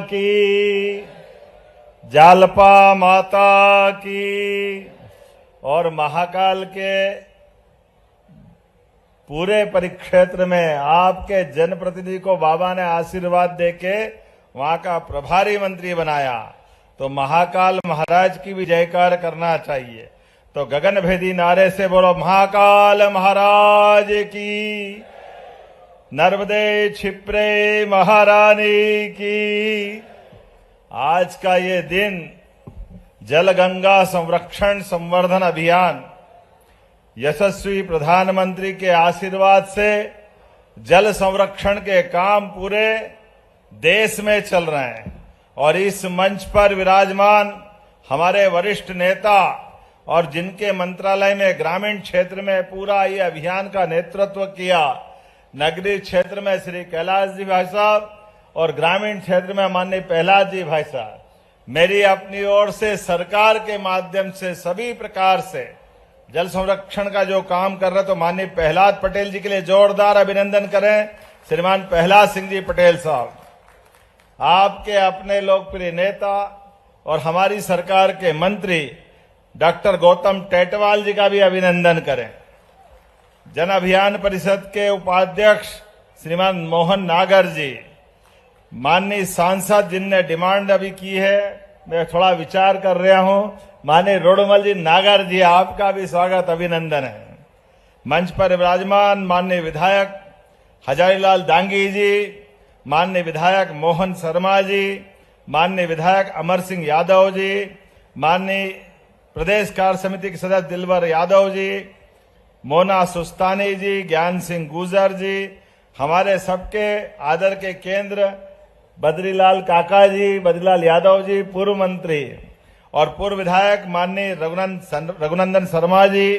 की जालपा माता की और महाकाल के पूरे परिक्षेत्र में आपके जनप्रतिनिधि को बाबा ने आशीर्वाद देके वहां का प्रभारी मंत्री बनाया, तो महाकाल महाराज की भी जयकार करना चाहिए। तो गगनभेदी नारे से बोलो महाकाल महाराज की, नर्मदे क्षिप्रे महारानी की। आज का ये दिन जलगंगा संरक्षण संवर्धन अभियान यशस्वी प्रधानमंत्री के आशीर्वाद से जल संरक्षण के काम पूरे देश में चल रहे हैं। और इस मंच पर विराजमान हमारे वरिष्ठ नेता और जिनके मंत्रालय में ग्रामीण क्षेत्र में पूरा ये अभियान का नेतृत्व किया, नगरीय क्षेत्र में श्री कैलाश जी भाई साहब और ग्रामीण क्षेत्र में माननीय प्रहलाद जी भाई साहब, मेरी अपनी ओर से सरकार के माध्यम से सभी प्रकार से जल संरक्षण का जो काम कर रहे, तो माननीय प्रहलाद पटेल जी के लिए जोरदार अभिनंदन करें, श्रीमान प्रहलाद सिंह जी पटेल साहब। आपके अपने लोकप्रिय नेता और हमारी सरकार के मंत्री डॉक्टर गौतम टेटवाल जी का भी अभिनंदन करें। जन अभियान परिषद के उपाध्यक्ष श्रीमान मोहन नागर जी, माननीय सांसद जिनने डिमांड अभी की है, मैं थोड़ा विचार कर रहा हूं, माननीय रोडमल जी नागर जी, आपका भी स्वागत अभिनंदन है। मंच पर विराजमान माननीय विधायक हजारीलाल डांगी जी, माननीय विधायक मोहन शर्मा जी, माननीय विधायक अमर सिंह यादव जी, माननीय प्रदेश कार्य समिति के सदस्य दिलवर यादव जी, मोना सुस्तानी जी, ज्ञान सिंह गुजर जी, हमारे सबके आदर के केंद्र बद्रीलाल काका जी, बद्रीलाल यादव जी, पूर्व मंत्री और पूर्व विधायक माननीय रघुनंदन शर्मा जी,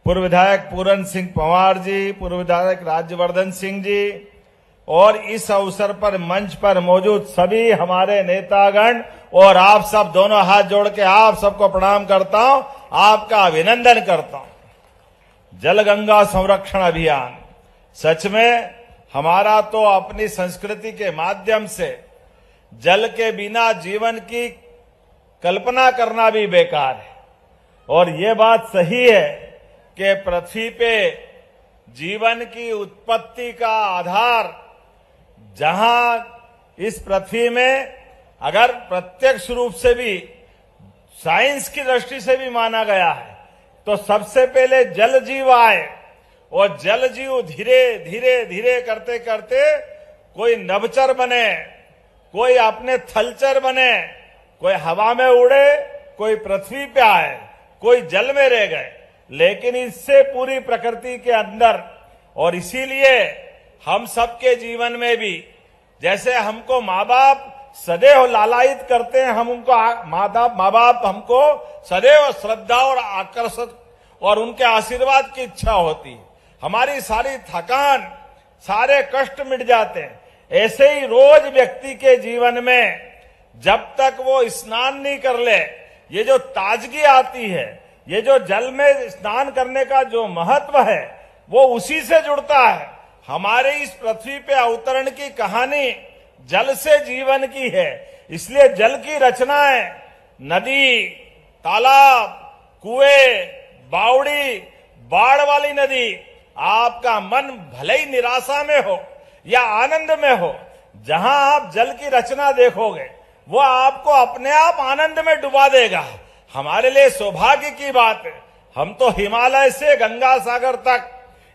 पूर्व विधायक पूरन सिंह पंवार जी, पूर्व विधायक राज्यवर्धन सिंह जी और इस अवसर पर मंच पर मौजूद सभी हमारे नेतागण और आप सब, दोनों हाथ जोड़ के आप सबको प्रणाम करता हूं, आपका अभिनंदन करता हूं। जल गंगा संरक्षण अभियान सच में हमारा तो अपनी संस्कृति के माध्यम से जल के बिना जीवन की कल्पना करना भी बेकार है। और ये बात सही है कि पृथ्वी पे जीवन की उत्पत्ति का आधार, जहां इस पृथ्वी में अगर प्रत्यक्ष रूप से भी, साइंस की दृष्टि से भी माना गया है, तो सबसे पहले जल जीव आए और जल जीव धीरे धीरे धीरे करते करते कोई नभचर बने, कोई अपने थलचर बने, कोई हवा में उड़े, कोई पृथ्वी पे आए, कोई जल में रह गए, लेकिन इससे पूरी प्रकृति के अंदर। और इसीलिए हम सबके जीवन में भी, जैसे हमको माँ बाप सदैव लालायित करते हैं, हम उनको माँ बाप हमको सदैव श्रद्धा और आकर्षण और उनके आशीर्वाद की इच्छा होती है, हमारी सारी थकान, सारे कष्ट मिट जाते हैं। ऐसे ही रोज व्यक्ति के जीवन में जब तक वो स्नान नहीं कर ले, ये जो ताजगी आती है, ये जो जल में स्नान करने का जो महत्व है, वो उसी से जुड़ता है। हमारे इस पृथ्वी पे अवतरण की कहानी जल से जीवन की है। इसलिए जल की रचनाएं, नदी, तालाब, कुएं, बावड़ी, बाढ़ वाली नदी, आपका मन भले ही निराशा में हो या आनंद में हो, जहां आप जल की रचना देखोगे वो आपको अपने आप आनंद में डुबा देगा। हमारे लिए सौभाग्य की बात है, हम तो हिमालय से गंगा सागर तक,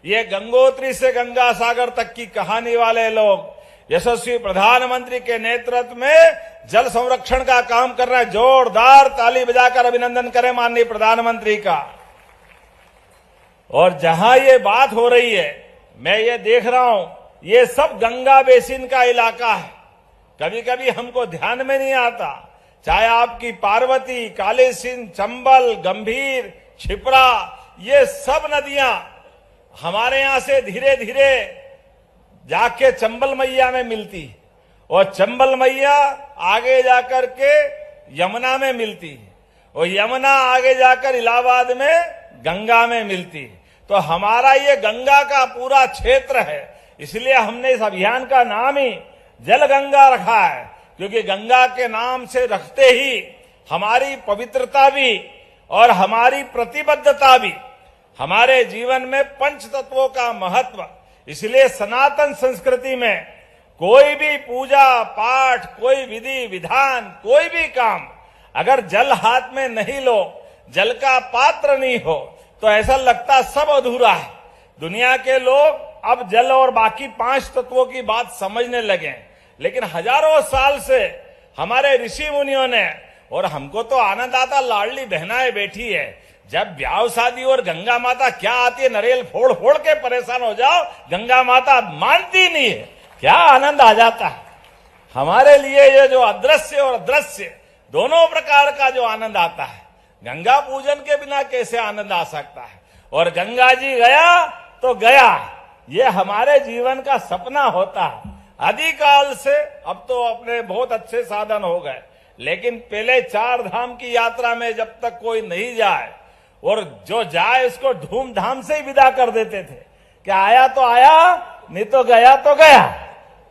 ये गंगोत्री से गंगा सागर तक की कहानी वाले लोग, यशस्वी प्रधानमंत्री के नेतृत्व में जल संरक्षण का काम कर रहे हैं। जोरदार ताली बजाकर अभिनंदन करें माननीय प्रधानमंत्री का। और जहां ये बात हो रही है, मैं ये देख रहा हूं, ये सब गंगा बेसिन का इलाका है। कभी कभी हमको ध्यान में नहीं आता, चाहे आपकी पार्वती, काली सिंध, चंबल, गंभीर, क्षिप्रा, ये सब नदियां हमारे यहां से धीरे धीरे जाके चंबल मैया में मिलती और चंबल मैया आगे जाकर के यमुना में मिलती और यमुना आगे जाकर इलाहाबाद में गंगा में मिलती। तो हमारा ये गंगा का पूरा क्षेत्र है, इसलिए हमने इस अभियान का नाम ही जल गंगा रखा है, क्योंकि गंगा के नाम से रखते ही हमारी पवित्रता भी और हमारी प्रतिबद्धता भी, हमारे जीवन में पंच तत्वों का महत्व। इसलिए सनातन संस्कृति में कोई भी पूजा पाठ, कोई विधि विधान, कोई भी काम अगर जल हाथ में नहीं लो, जल का पात्र नहीं हो, तो ऐसा लगता सब अधूरा है। दुनिया के लोग अब जल और बाकी 5 तत्वों की बात समझने लगे, लेकिन हजारों साल से हमारे ऋषि मुनियों ने, और हमको तो आनंद आता, लाडली बहनाएं बैठी है, जब ब्याह शादी और गंगा माता क्या आती है, नरेल फोड़ फोड़ के परेशान हो जाओ, गंगा माता मानती नहीं है, क्या आनंद आ जाता है। हमारे लिए ये जो अदृश्य और दृश्य दोनों प्रकार का जो आनंद आता है, गंगा पूजन के बिना कैसे आनंद आ सकता है। और गंगा जी गया तो गया, ये हमारे जीवन का सपना होता है। आदिकाल से अब तो अपने बहुत अच्छे साधन हो गए, लेकिन पहले 4 धाम की यात्रा में जब तक कोई नहीं जाए और जो जाए उसको धूमधाम से ही विदा कर देते थे कि आया तो आया, नहीं तो गया तो गया।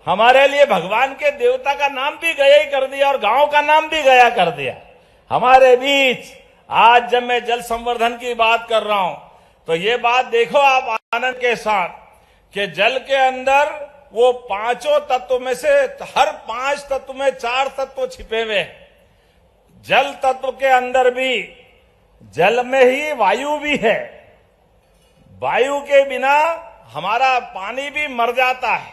हमारे लिए भगवान के देवता का नाम भी गया ही कर दिया और गांव का नाम भी गया कर दिया। हमारे बीच आज जब मैं जल संवर्धन की बात कर रहा हूं तो ये बात देखो आप आनंद के साथ कि जल के अंदर वो पांचों तत्व में से हर 5 तत्व में 4 तत्व छिपे हुए हैं। जल तत्व के अंदर भी जल में ही वायु भी है। वायु के बिना हमारा पानी भी मर जाता है,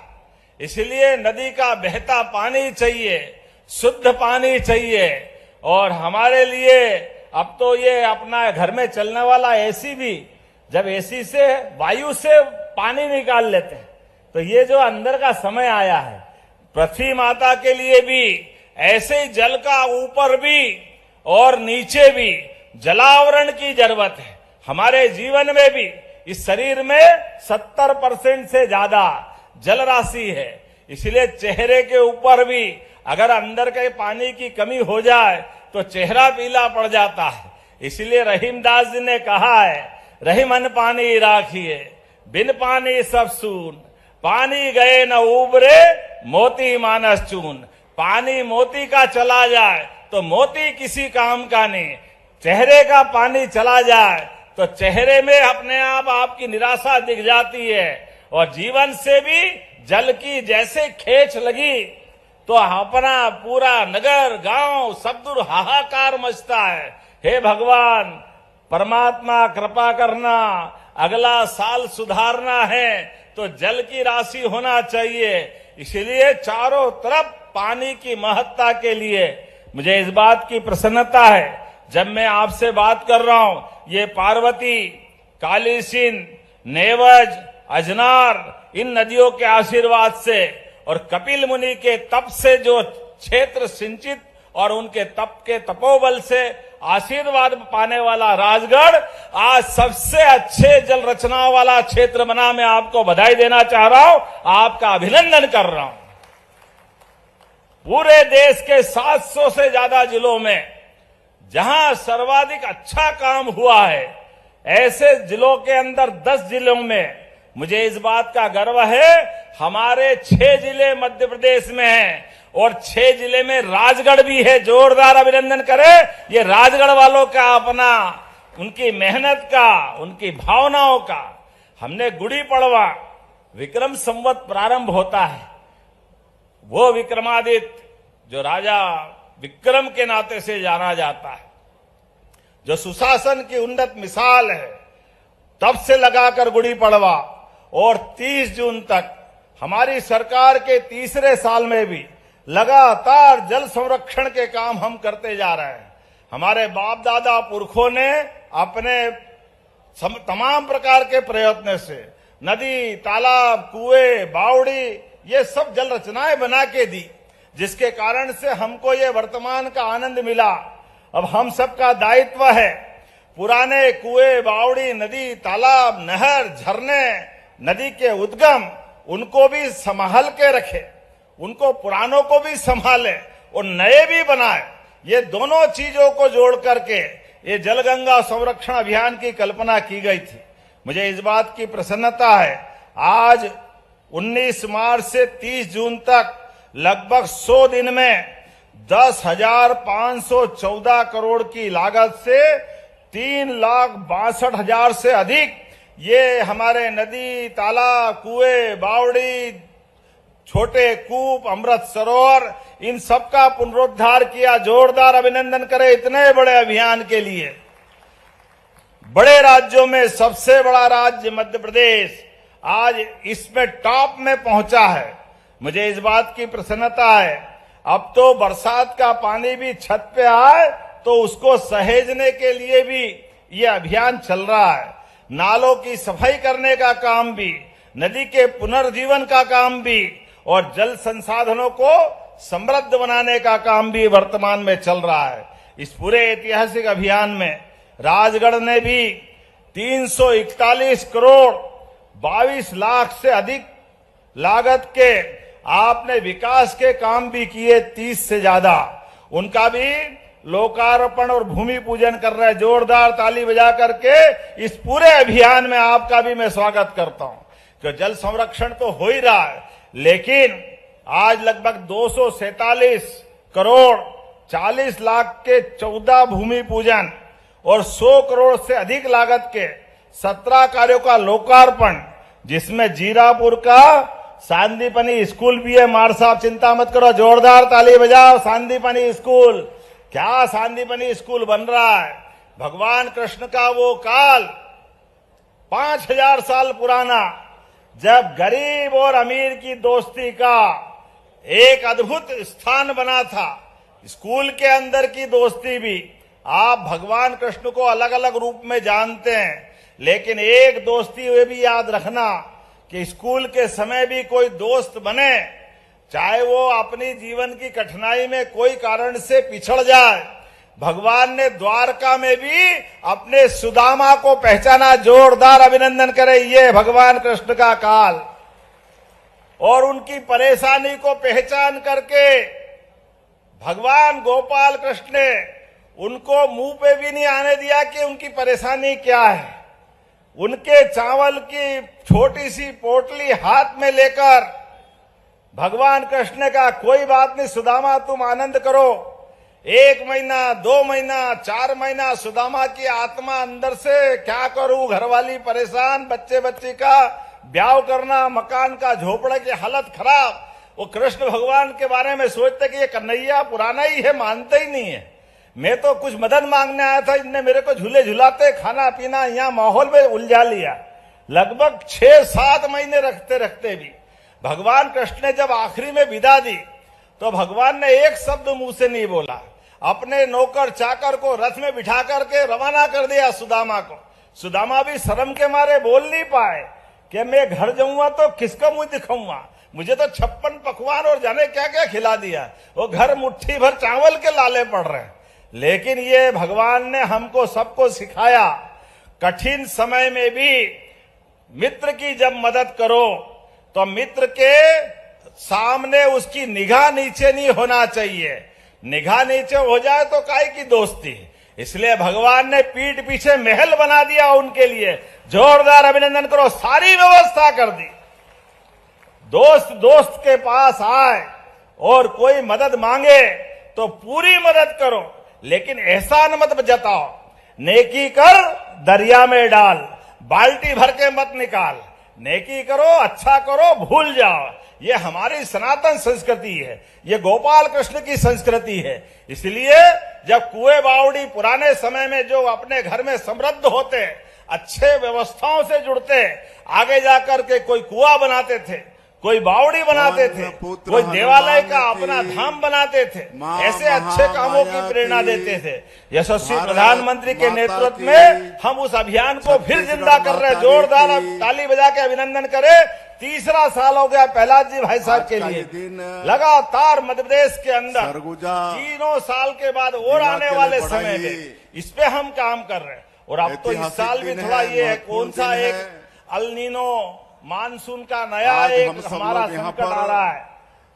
इसलिए नदी का बहता पानी चाहिए, शुद्ध पानी चाहिए। और हमारे लिए अब तो ये अपना घर में चलने वाला एसी भी, जब एसी से वायु से पानी निकाल लेते हैं तो ये जो अंदर का समय आया है, पृथ्वी माता के लिए भी ऐसे ही जल का ऊपर भी और नीचे भी जलावरण की जरूरत है। हमारे जीवन में भी इस शरीर में 70% से ज्यादा जल राशि है, इसलिए चेहरे के ऊपर भी अगर अंदर के पानी की कमी हो जाए तो चेहरा पीला पड़ जाता है। इसलिए रहीमदास जी ने कहा है, रहीमन पानी राखिए बिन पानी सब सून, पानी गए न उबरे मोती मानस चून। पानी मोती का चला जाए तो मोती किसी काम का नहीं, चेहरे का पानी चला जाए तो चेहरे में अपने आप आपकी निराशा दिख जाती है। और जीवन से भी जल की जैसे खेच लगी तो अपना पूरा नगर गांव सब दूर हाहाकार मचता है। हे भगवान परमात्मा कृपा करना, अगला साल सुधारना है तो जल की राशि होना चाहिए। इसलिए चारों तरफ पानी की महत्ता के लिए मुझे इस बात की प्रसन्नता है, जब मैं आपसे बात कर रहा हूं, ये पार्वती, काली सिंध, नेवज, अजनार इन नदियों के आशीर्वाद से और कपिल मुनि के तप से जो क्षेत्र सिंचित और उनके तप के तपोबल से आशीर्वाद पाने वाला राजगढ़ आज सबसे अच्छे जल रचनाओं वाला क्षेत्र बना। मैं आपको बधाई देना चाह रहा हूं, आपका अभिनंदन कर रहा हूं। पूरे देश के 700 से ज्यादा जिलों में जहां सर्वाधिक अच्छा काम हुआ है, ऐसे जिलों के अंदर 10 जिलों में मुझे इस बात का गर्व है, हमारे 6 जिले मध्य प्रदेश में हैं और 6 जिले में राजगढ़ भी है। जोरदार अभिनंदन करें ये राजगढ़ वालों का, अपना उनकी मेहनत का, उनकी भावनाओं का। हमने गुड़ी पड़वा विक्रम संवत प्रारंभ होता है, वो विक्रमादित्य जो राजा विक्रम के नाते से जाना जाता है, जो सुशासन की उन्नत मिसाल है, तब से लगाकर गुड़ी पड़वा और 30 जून तक हमारी सरकार के तीसरे साल में भी लगातार जल संरक्षण के काम हम करते जा रहे हैं। हमारे बाप दादा पुरखों ने अपने तमाम प्रकार के प्रयत्न से नदी, तालाब, कुएं, बावड़ी ये सब जल रचनाएं बना के दी, जिसके कारण से हमको ये वर्तमान का आनंद मिला। अब हम सबका दायित्व है पुराने कुएं, बावड़ी, नदी, तालाब, नहर, झरने, नदी के उद्गम उनको भी संभाल के रखे, उनको पुरानों को भी संभाले और नए भी बनाए। ये दोनों चीजों को जोड़ करके ये जलगंगा संरक्षण अभियान की कल्पना की गई थी। मुझे इस बात की प्रसन्नता है, आज 19 मार्च से 30 जून तक लगभग 100 दिन में 10,514 करोड़ की लागत से 3,62,000 से अधिक ये हमारे नदी, तालाब, कुएं, बावड़ी, छोटे कूप, अमृत सरोवर इन सब का पुनरुद्धार किया। जोरदार अभिनंदन करें इतने बड़े अभियान के लिए। बड़े राज्यों में सबसे बड़ा राज्य मध्य प्रदेश आज इसमें टॉप में पहुंचा है। मुझे इस बात की प्रसन्नता है, अब तो बरसात का पानी भी छत पे आए तो उसको सहेजने के लिए भी ये अभियान चल रहा है। नालों की सफाई करने का काम भी, नदी के पुनर्जीवन का काम भी और जल संसाधनों को समृद्ध बनाने का काम भी वर्तमान में चल रहा है। इस पूरे ऐतिहासिक अभियान में राजगढ़ ने भी 341 करोड़ 22 लाख से अधिक लागत के आपने विकास के काम भी किए, 30 से ज्यादा। उनका भी लोकार्पण और भूमि पूजन कर रहे हैं। जोरदार ताली बजा करके इस पूरे अभियान में आपका भी मैं स्वागत करता हूं कि जल संरक्षण तो हो ही रहा है, लेकिन आज लगभग 247 करोड़ 40 लाख के 14 भूमि पूजन और 100 करोड़ से अधिक लागत के 17 कार्यों का लोकार्पण, जिसमें जीरापुर का सांदीपनी स्कूल भी है। मार साहब चिंता मत करो, जोरदार ताली बजाओ। सांदीपनी स्कूल, क्या सांदीपनी स्कूल बन रहा है। भगवान कृष्ण का वो काल 5000 साल पुराना, जब गरीब और अमीर की दोस्ती का एक अद्भुत स्थान बना था। स्कूल के अंदर की दोस्ती भी, आप भगवान कृष्ण को अलग अलग रूप में जानते हैं, लेकिन एक दोस्ती ये भी याद रखना कि स्कूल के समय भी कोई दोस्त बने, चाहे वो अपनी जीवन की कठिनाई में कोई कारण से पिछड़ जाए। भगवान ने द्वारका में भी अपने सुदामा को पहचाना। जोरदार अभिनंदन करें, ये भगवान कृष्ण का काल। और उनकी परेशानी को पहचान करके भगवान गोपाल कृष्ण ने उनको मुंह पे भी नहीं आने दिया कि उनकी परेशानी क्या है। उनके चावल की छोटी सी पोटली हाथ में लेकर भगवान कृष्ण ने कहा, कोई बात नहीं सुदामा, तुम आनंद करो। 1 महीना, 2 महीना, 4 महीना सुदामा की आत्मा अंदर से, क्या करूं, घरवाली परेशान, बच्चे बच्ची का ब्याह करना, मकान का झोपड़े की हालत खराब। वो कृष्ण भगवान के बारे में सोचते कि ये कन्हैया पुराना ही है, मानते ही नहीं है। मैं तो कुछ मदद मांगने आया था, इनने मेरे को झूले झुलाते, खाना पीना, यहाँ माहौल में उलझा लिया। लगभग 6-7 महीने रखते रखते भी भगवान कृष्ण ने जब आखिरी में विदा दी तो भगवान ने एक शब्द मुंह से नहीं बोला। अपने नौकर चाकर को रथ में बिठा करके रवाना कर दिया सुदामा को। सुदामा भी शर्म के मारे बोल नहीं पाए कि मैं घर जाऊंगा तो किसका मुंह दिखाऊंगा, मुझे तो 56 पकवान और जाने क्या क्या खिला दिया, वो घर मुट्ठी भर चावल के लाले पड़ रहे हैं। लेकिन ये भगवान ने हमको सबको सिखाया, कठिन समय में भी मित्र की जब मदद करो तो मित्र के सामने उसकी निगाह नीचे नहीं होना चाहिए। निगाह नीचे हो जाए तो काहे की दोस्ती। इसलिए भगवान ने पीठ पीछे महल बना दिया उनके लिए। जोरदार अभिनंदन करो, सारी व्यवस्था कर दी। दोस्त दोस्त के पास आए और कोई मदद मांगे तो पूरी मदद करो, लेकिन एहसान मत जताओ। नेकी कर दरिया में डाल, बाल्टी भर के मत निकाल। नेकी करो, अच्छा करो, भूल जाओ। ये हमारी सनातन संस्कृति है, ये गोपाल कृष्ण की संस्कृति है। इसलिए जब कुएं बावड़ी पुराने समय में जो अपने घर में समृद्ध होते, अच्छे व्यवस्थाओं से जुड़ते, आगे जाकर के कोई कुआं बनाते थे, कोई बावड़ी बनाते थे, कोई देवालय का अपना धाम बनाते थे, ऐसे अच्छे कामों की प्रेरणा देते थे। यशस्वी प्रधानमंत्री के नेतृत्व में हम उस अभियान को फिर जिंदा कर रहे हैं। जोरदार ताली बजा के अभिनंदन करें। तीसरा साल हो गया प्रहलाद जी भाई साहब के लिए। लगातार मध्य प्रदेश के अंदर 3 साल के बाद और आने वाले समय में इस पे हम काम कर रहे हैं। और अब तो इस साल भी थोड़ा ये है, कौन सा एक अल नीनो मानसून का नया एक हमारा संकट आ रहा है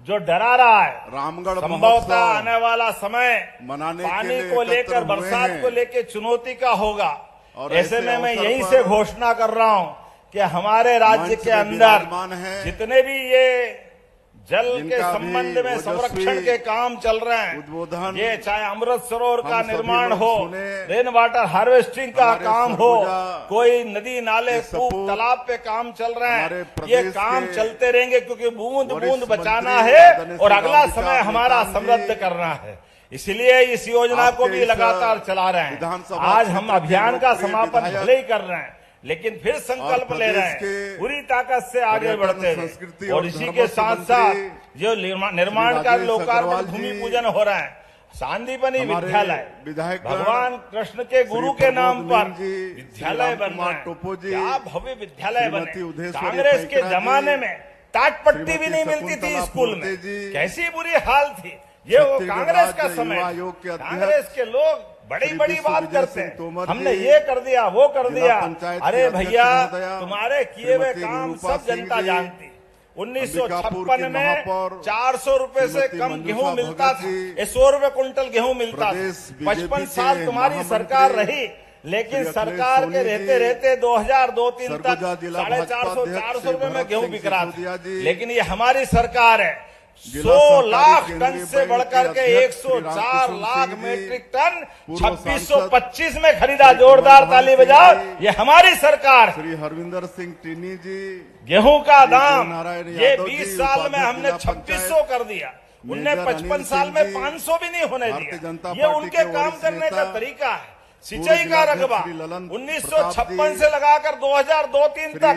जो डरा रहा है। रामगढ़ संभवतः आने वाला समय पानी को लेकर, बरसात को लेकर चुनौती का होगा। और ऐसे में मैं यहीं से घोषणा कर रहा हूं कि हमारे राज्य के अंदर जितने भी ये जल के संबंध में संरक्षण के काम चल रहे हैं, ये चाहे अमृत सरोवर का निर्माण हो, रेन वाटर हार्वेस्टिंग का काम हो, कोई नदी नाले कूप तालाब पे काम चल रहे हैं, ये काम चलते रहेंगे क्योंकि बूंद बूंद बचाना है और अगला समय हमारा समृद्ध करना है। इसलिए इस योजना को भी लगातार चला रहे हैं। आज हम अभियान का समापन भले ही कर रहे हैं, लेकिन फिर संकल्प ले रहे हैं पूरी ताकत से आगे बढ़ते हैं। और इसी के साथ साथ जो निर्माण का लोकार्पण भूमि पूजन हो रहा है, सांदीपनी विद्यालय भगवान कृष्ण के गुरु के नाम पर विद्यालय बन रहा है। क्या भव्य विद्यालय बने। कांग्रेस के जमाने में टाटपट्टी भी नहीं मिलती थी स्कूल में, कैसी बुरी हाल थी। ये वो कांग्रेस का समय, कांग्रेस के लोग बड़ी बड़ी बात करते हैं, हमने ये कर दिया, वो कर दिया। अरे भैया, तुम्हारे किए हुए काम सब जनता जानती। 1956 में 400 रुपए से कम गेहूं मिलता था, 100 रुपए कुंटल गेहूं मिलता था। 55 साल तुम्हारी सरकार रही, लेकिन सरकार के रहते रहते 2002-03 तक 450-400 रुपए में गेहूं बिक रहा था। लेकिन ये हमारी सरकार है, 100 लाख टन से बढ़कर के 104 लाख मीट्रिक टन 2625 में खरीदा। जोरदार ताली बजाओ, ये हमारी सरकार। श्री हरविंदर सिंह टिन्नी जी, गेहूं का दाम नारायण ये यादव 20 जी, साल में हमने उपाध्यक्ष जिला 2600 कर दिया, उनने मेजर 55 अनिल साल सिंह में जी, 500 भी नहीं होने भारतीय जनता दिया। ये पार्टी उनके के काम वरिष्ठ करने का नेता, तरीका है। सिंचाई का जिलाध्यक्ष रकबा श्री ललन 1956 प्रताप से लगाकर 2002-3 श्री तक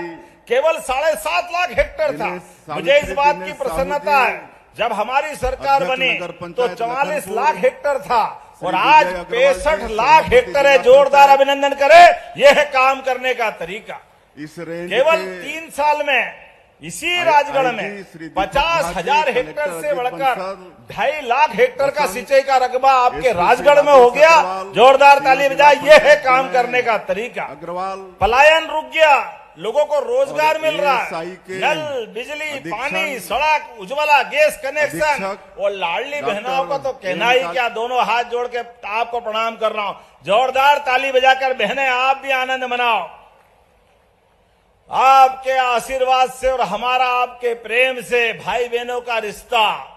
केवल 7.5 लाख हेक्टेयर था। दिनेश मुझे इस बात की दिनेश प्रसन्नता साहू है, जी, जब हमारी सरकार अध्यक्ष बनी नगर तो पंचायत 44 लखनपुर, लाख हेक्टेयर था श्री और आज विजय अग्रवाल 65 जी, लाख सभापति हेक्टेयर है। जिला जोरदार पंचायत। अभिनंदन करे, यह है काम करने का तरीका। इस रेंज केवल के 3 साल में इसी राजगढ़ में IG श्री दीपक 50,000 भाटी, हेक्टेयर से कलेक्टर बढ़कर अजीत 2.5 लाख हेक्टेयर का बसंत, सिंचाई का रकबा आपके एसपी राजगढ़ में राजेश हो गया। अग्रवाल, जोरदार श्री ताली जिला बजाए, यह है पंचायत काम में करने का तरीका। अग्रवाल, पलायन रुक गया, लोगों को रोजगार और मिल रहा ASI है। के नल, बिजली, अधीक्षक, पानी, सड़क, उज्ज्वला गैस कनेक्शन अधीक्षक, और लाडली डॉक्टर बहनों को तो कहना ही रेणुका- क्या। दोनों हाथ जोड़ के आपको प्रणाम कर रहा हूं। जोरदार ताली बजाकर बहनें आप भी आनंद मनाओ। आपके आशीर्वाद से और हमारा आपके प्रेम से भाई बहनों का रिश्ता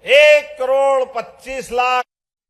1 करोड़ 25 लाख